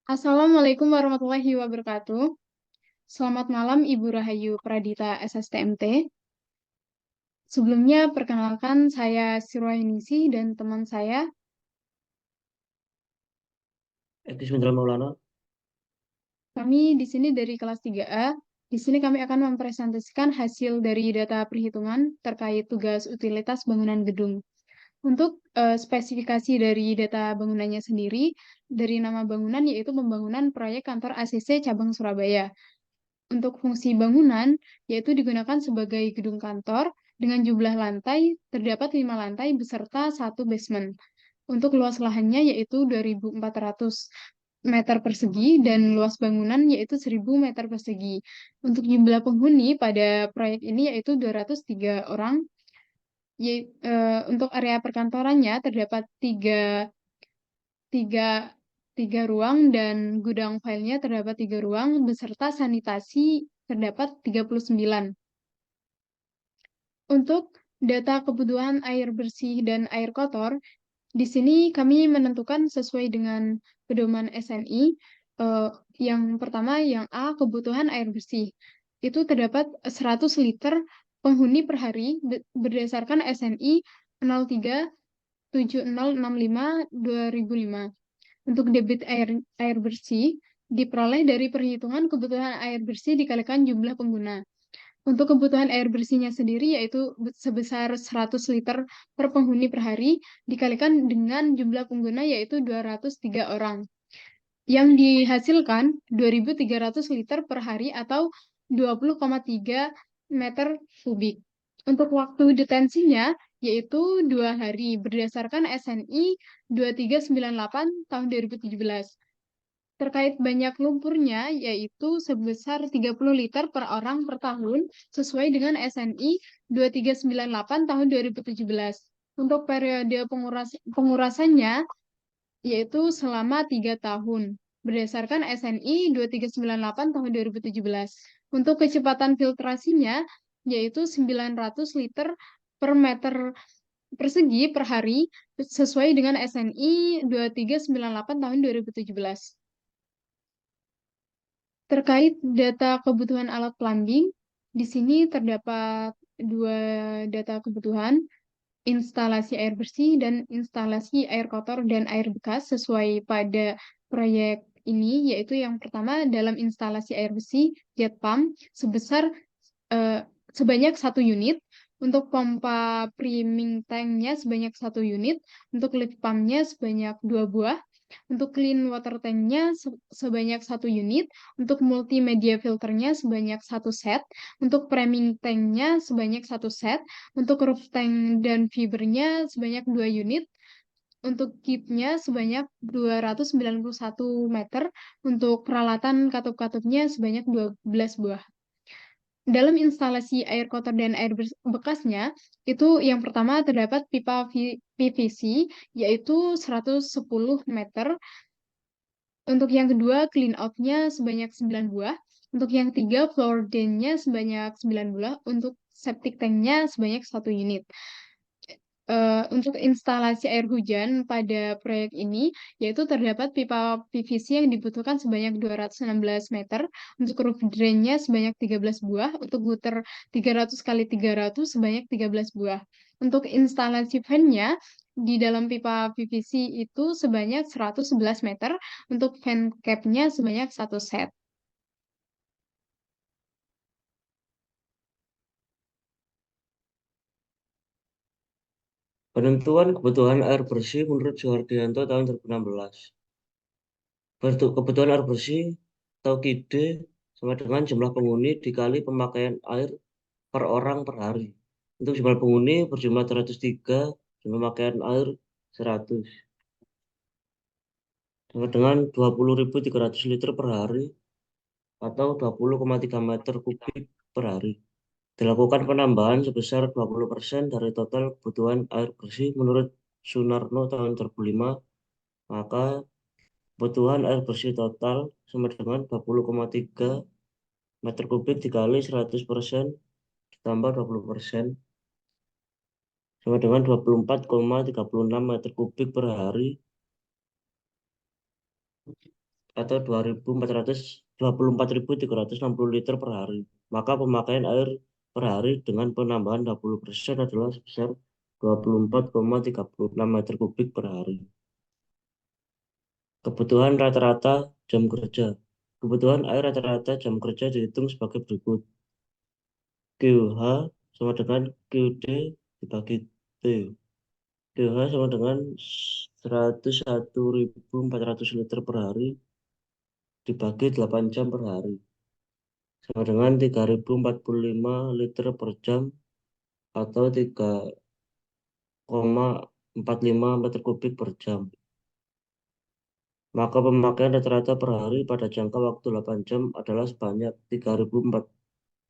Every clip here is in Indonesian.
Assalamualaikum warahmatullahi wabarakatuh. Selamat malam Ibu Rahayu Pradita SSTMT. Sebelumnya perkenalkan saya Sirwainisi dan teman saya. Etis Mendral Maulana. Kami di sini dari kelas 3A. Di sini kami akan mempresentasikan hasil dari data perhitungan terkait tugas utilitas bangunan gedung. Untuk spesifikasi dari data bangunannya sendiri, dari nama bangunan yaitu pembangunan proyek kantor ACC cabang Surabaya. Untuk fungsi bangunan, yaitu digunakan sebagai gedung kantor dengan jumlah lantai, terdapat 5 lantai beserta satu basement. Untuk luas lahannya yaitu 2.400 meter persegi dan luas bangunan yaitu 1.000 meter persegi. Untuk jumlah penghuni pada proyek ini yaitu 203 orang. Untuk area perkantorannya terdapat tiga, tiga ruang dan gudang filenya terdapat 3 ruang beserta sanitasi terdapat 39. Untuk data kebutuhan air bersih dan air kotor, di sini kami menentukan sesuai dengan pedoman SNI. Yang pertama, yang A, kebutuhan air bersih. Itu terdapat 100 liter penghuni per hari berdasarkan SNI 03/7065/2005. Untuk debit air bersih diperoleh dari perhitungan kebutuhan air bersih dikalikan jumlah pengguna. Untuk kebutuhan air bersihnya sendiri yaitu sebesar 100 liter per penghuni per hari dikalikan dengan jumlah pengguna yaitu 203 orang. Yang dihasilkan 2.300 liter per hari atau 20,3 meter kubik. Untuk waktu detensinya yaitu 2 hari berdasarkan SNI 2398 tahun 2017. Terkait banyak lumpurnya, yaitu sebesar 30 liter per orang per tahun, sesuai dengan SNI 2398 tahun 2017. Untuk periode pengurasannya, yaitu selama 3 tahun, berdasarkan SNI 2398 tahun 2017. Untuk kecepatan filtrasinya, yaitu 900 liter per meter persegi per hari, sesuai dengan SNI 2398 tahun 2017. Terkait data kebutuhan alat plumbing, di sini terdapat 2 data kebutuhan, instalasi air bersih dan instalasi air kotor dan air bekas sesuai pada proyek ini, yaitu yang pertama dalam instalasi air bersih jet pump sebesar eh, sebanyak 1 unit, untuk pompa priming tanknya sebanyak 1 unit, untuk lift pumpnya sebanyak 2 buah, untuk clean water tanknya sebanyak 1 unit, untuk multimedia filternya sebanyak 1 set, untuk priming tanknya sebanyak 1 set, untuk roof tank dan fibernya sebanyak 2 unit, untuk kitnya sebanyak 291 meter, untuk peralatan katup-katupnya sebanyak 12 buah. Dalam instalasi air kotor dan air bekasnya, itu yang pertama terdapat pipa PVC, yaitu 110 meter. Untuk yang kedua, clean out-nya sebanyak 9 buah. Untuk yang ketiga, floor drain-nya sebanyak 9 buah. Untuk septic tank-nya sebanyak 1 unit. Untuk instalasi air hujan pada proyek ini, yaitu terdapat pipa PVC yang dibutuhkan sebanyak 216 meter, untuk roof drain-nya sebanyak 13 buah, untuk gutter 300 kali 300 sebanyak 13 buah. Untuk instalasi fan-nya, di dalam pipa PVC itu sebanyak 111 meter, untuk fan cap-nya sebanyak 1 set. Penentuan kebutuhan air bersih menurut Suhardianto tahun 2016. Kebutuhan air bersih atau KID sama dengan jumlah penghuni dikali pemakaian air per orang per hari. Untuk jumlah penghuni berjumlah 303, jumlah pemakaian air 100. Sama dengan 20.300 liter per hari atau 20,3 meter kubik per hari. Dilakukan penambahan sebesar 20% dari total kebutuhan air bersih menurut Sunarno tahun 2005, maka kebutuhan air bersih total sama dengan 20,3 meter kubik dikali 100% ditambah 20% sama dengan 24,36 meter kubik per hari atau 24.360 liter per hari. Maka pemakaian air per hari dengan penambahan 20% adalah sebesar 24,36 meter kubik per hari. Kebutuhan rata-rata jam kerja. Kebutuhan air rata-rata jam kerja dihitung sebagai berikut. QH sama dengan QD dibagi T. QH sama dengan 101.400 liter per hari dibagi 8 jam per hari. Sama dengan 3.045 liter per jam atau 3,45 meter kubik per jam. Maka pemakaian rata-rata per hari pada jangka waktu 8 jam adalah sebanyak 3.045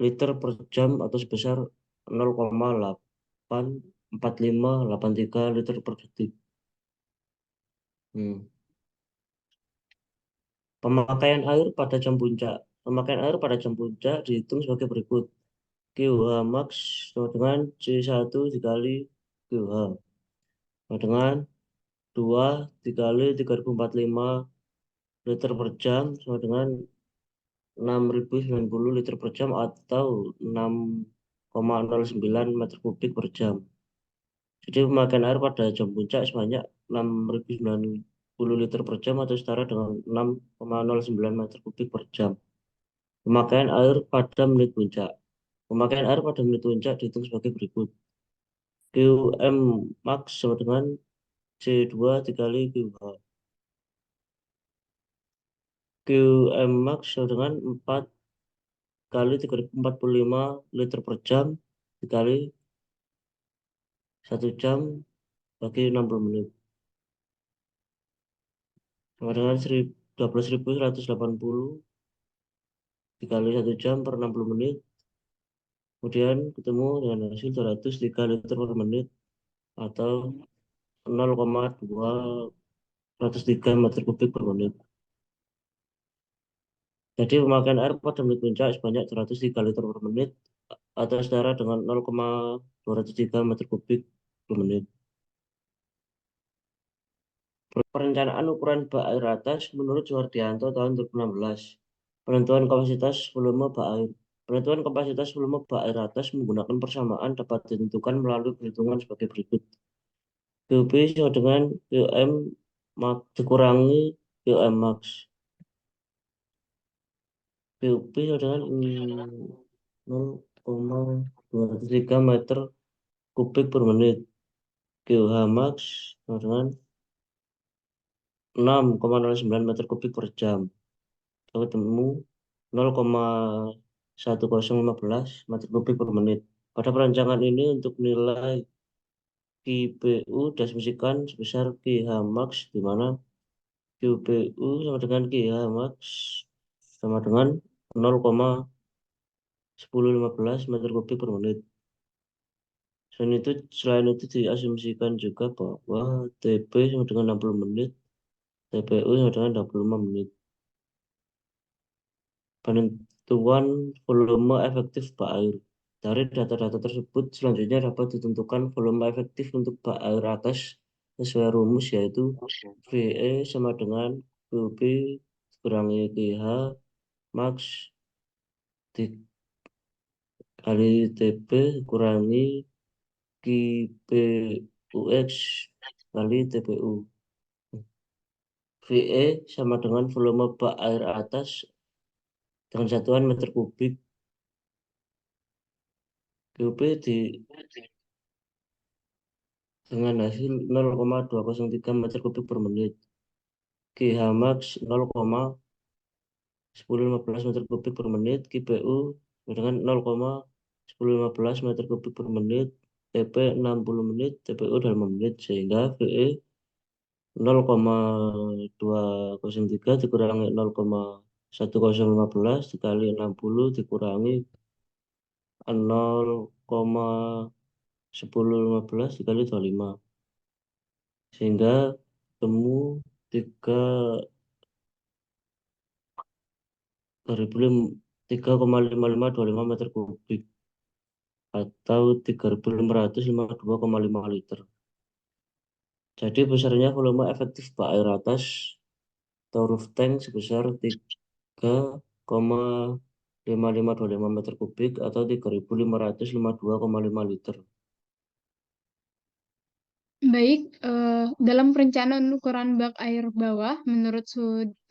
liter per jam atau sebesar 0,84583 liter per detik. Hmm. Pemakaian air pada jam puncak. Pemakaian air pada jam puncak dihitung sebagai berikut. QH max sama dengan C1 dikali QH. Sama dengan 2 dikali 3.045 liter per jam sama dengan 6.090 liter per jam atau 6,09 meter kubik per jam. Jadi pemakaian air pada jam puncak sebanyak 6.090 liter per jam atau setara dengan 6,09 meter kubik per jam. Pemakaian air pada menit puncak. Pemakaian air pada menit puncak dihitung sebagai berikut. QM max sama dengan C2 dikali QH. QM max sama dengan 4 kali 3.045 liter per jam dikali 1 jam bagi 60 menit. Sama dengan 12.180 dikali 1 jam per 60 menit. Kemudian ketemu dengan hasil 203 liter per menit atau 0,203 meter kubik per menit. Jadi pemakaian air pada menit puncak sebanyak 203 liter per menit atau setara dengan 0,203 meter kubik per menit. Perencanaan ukuran bak air atas menurut Suhardianto tahun 2016. Penentuan kapasitas volume bak air. Penentuan kapasitas volume bak air atas menggunakan persamaan dapat ditentukan melalui perhitungan sebagai berikut. QP sama dengan QM max dikurangi QM max. QP sama dengan 0,203 meter kubik per menit. QH max sama dengan 6,09 meter kubik per jam. Kita ketemu 0,1015 meter kubik per menit. Pada perancangan ini untuk nilai QPU diasumsikan sebesar QH max di mana QPU sama dengan QH max sama dengan 0,1015 meter kubik per menit. Selain itu diasumsikan juga bahwa TP sama dengan 60 menit, TPU sama dengan 25 menit. Penentuan volume efektif bak air. Dari data-data tersebut, selanjutnya dapat ditentukan volume efektif untuk bak air atas sesuai rumus yaitu VE sama dengan QP kurangi QH max dikali TP kurangi QPUX kali TPU. VE sama dengan volume bak air atas dengan satuan meter kubik. QP dengan hasil 0,203 meter kubik per menit. QH max 0,1015 meter kubik per menit. QPU dengan 0,1015 meter kubik per menit. TP 60 menit, TPU dalam menit sehingga VE 0,203 dikurangi 0,1015 dikali 60 dikurangi 0,1015 dikali 25 sehingga temu 3,5525 meter kubik atau 3.552,5 liter. Jadi besarnya volume efektif bak air atas atau roof tank sebesar 3,5525 meter kubik atau 3.552,5 liter. Baik, dalam perencanaan ukuran bak air bawah, menurut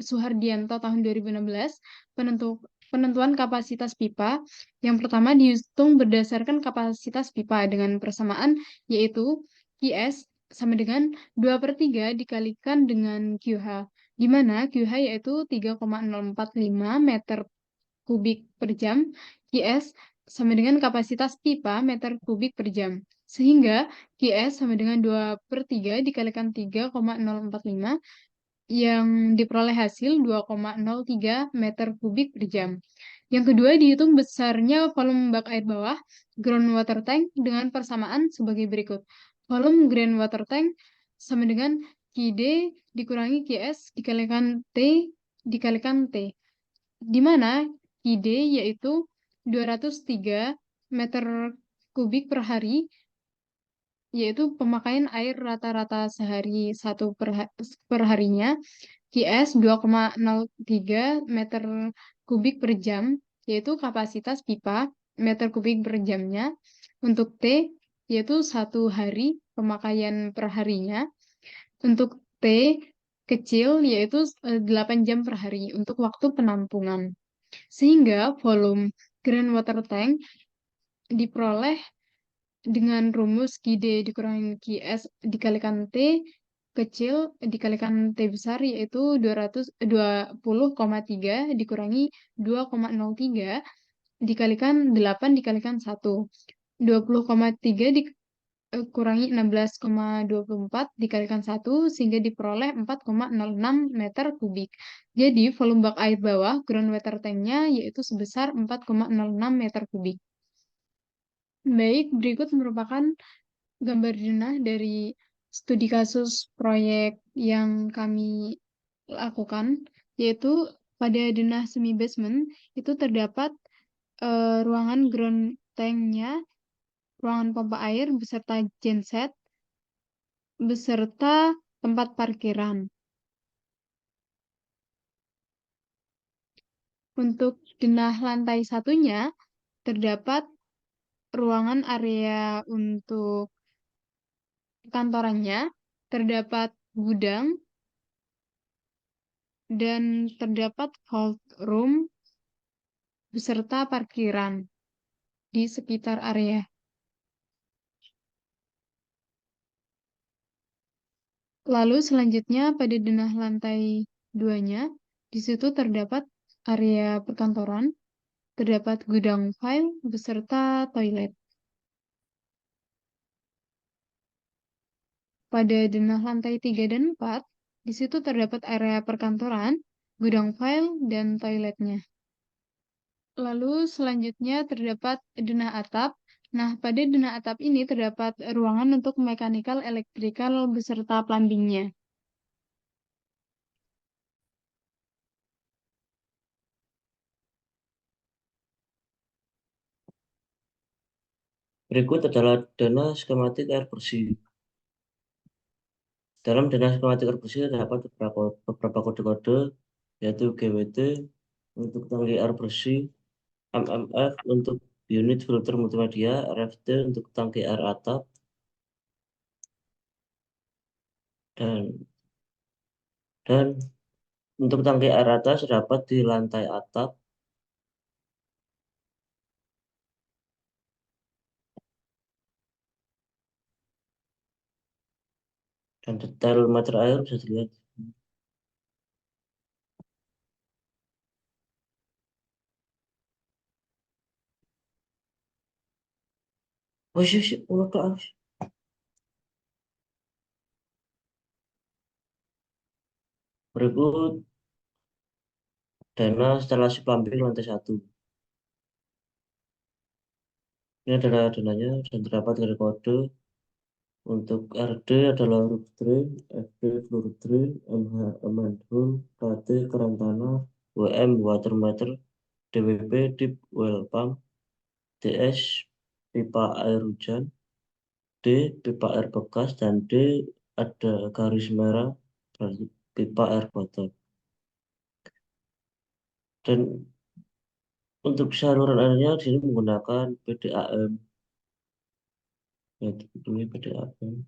Suhardianto tahun 2016, penentuan kapasitas pipa yang pertama dihitung berdasarkan kapasitas pipa dengan persamaan, yaitu QS sama dengan 2/3 dikalikan dengan QH, di mana QH yaitu 3,045 meter kubik per jam, QS sama dengan kapasitas pipa meter kubik per jam. Sehingga QS sama dengan 2/3 dikalikan 3,045 yang diperoleh hasil 2,03 meter kubik per jam. Yang kedua, dihitung besarnya volume bak air bawah groundwater tank dengan persamaan sebagai berikut. Volume groundwater tank sama dengan QD dikurangi QS dikalikan T, di mana ID yaitu 203 meter kubik per hari, yaitu pemakaian air rata-rata sehari per harinya. QS 2,03 meter kubik per jam, yaitu kapasitas pipa meter kubik per jamnya. Untuk T, yaitu 1 hari pemakaian per harinya. Untuk T kecil, yaitu 8 jam per hari untuk waktu penampungan. Sehingga volume groundwater tank diperoleh dengan rumus QD dikurangi QS dikalikan T kecil dikalikan T besar, yaitu 220,3 dikurangi 2,03 dikalikan 8 dikalikan 1. 20,3 dikurangi 16,24 dikalikan 1 sehingga diperoleh 4,06 meter kubik. Jadi volume bak air bawah groundwater tanknya yaitu sebesar 4,06 meter kubik. Baik, berikut merupakan gambar denah dari studi kasus proyek yang kami lakukan, yaitu pada denah semi basement itu terdapat ruangan ground tanknya, ruangan pompa air beserta genset, beserta tempat parkiran. Untuk denah lantai satunya terdapat ruangan area untuk kantorannya, terdapat gudang, dan terdapat vault room beserta parkiran di sekitar area. Lalu selanjutnya pada denah lantai 2-nya, di situ terdapat area perkantoran, terdapat gudang file beserta toilet. Pada denah lantai 3 dan 4, di situ terdapat area perkantoran, gudang file, dan toiletnya. Lalu selanjutnya terdapat denah atap. Nah, pada denah atap ini terdapat ruangan untuk mechanical, electrical, beserta plumbingnya. Berikut adalah dana skematik air bersih. Dalam dana skematik air bersih terdapat beberapa kode-kode, yaitu GWT untuk tangki air bersih, MMF untuk unit filter multimedia, RFT untuk tangki air atap, dan dan untuk tangki air atas terdapat di lantai atap, dan detail meter air bisa dilihat. Oh iya, iya, berikut dana instalasi plumbing lantai 1. Ini adalah dananya dan terdapat dari kode. Untuk RD adalah roof drain, FD floor drain, MH manhole, KT keran tanah, WM water meter, DWP deep well pump, DS pipa air hujan, D pipa air bekas, dan D ada garis merah berarti pipa air kotor. Dan untuk saluran airnya di sini menggunakan PDAM, yaitu ini PDAM.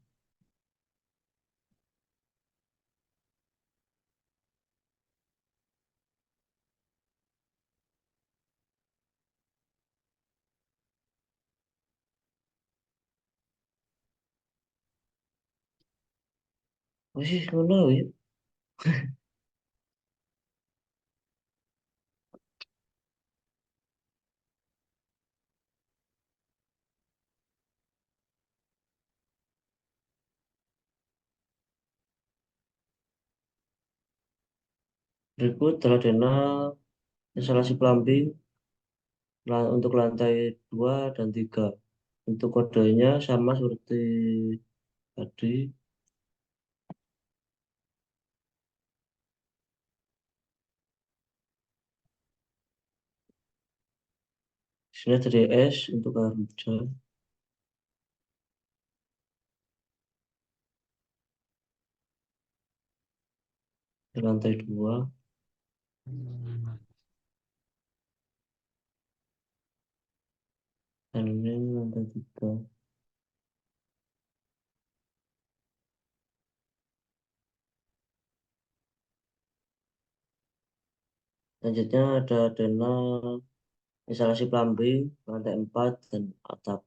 Masih ngono ya. Berikut adalah dana instalasi plumbing untuk lantai 2 dan 3. Untuk kodenya sama seperti tadi. Di sini ada DS untuk air hujan di lantai 2 dan ini lantai 3. Selanjutnya ada dana instalasi plumbing lantai 4 dan atap.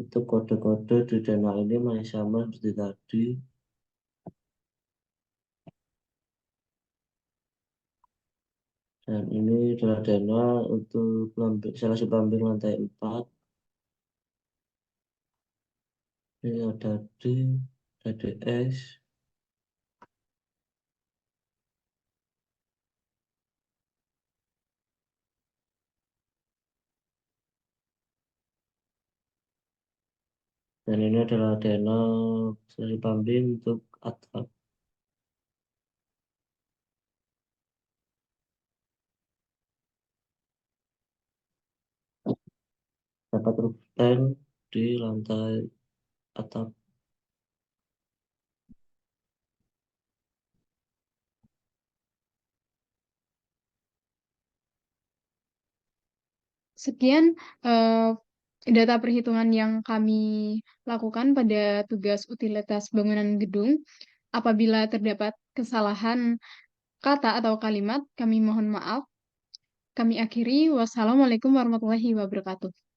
Itu kode-kode di dana ini masih sama seperti tadi. Dan ini adalah dana untuk plumbing, instalasi plumbing lantai 4. Ini ada D, ada DS. Dan ini adalah dana instalasi plumbing untuk atap. Dapat roof tank di lantai atap. Sekian eh, data perhitungan yang kami lakukan pada tugas utilitas bangunan gedung. Apabila terdapat kesalahan kata atau kalimat, kami mohon maaf. Kami akhiri. Wassalamualaikum warahmatullahi wabarakatuh.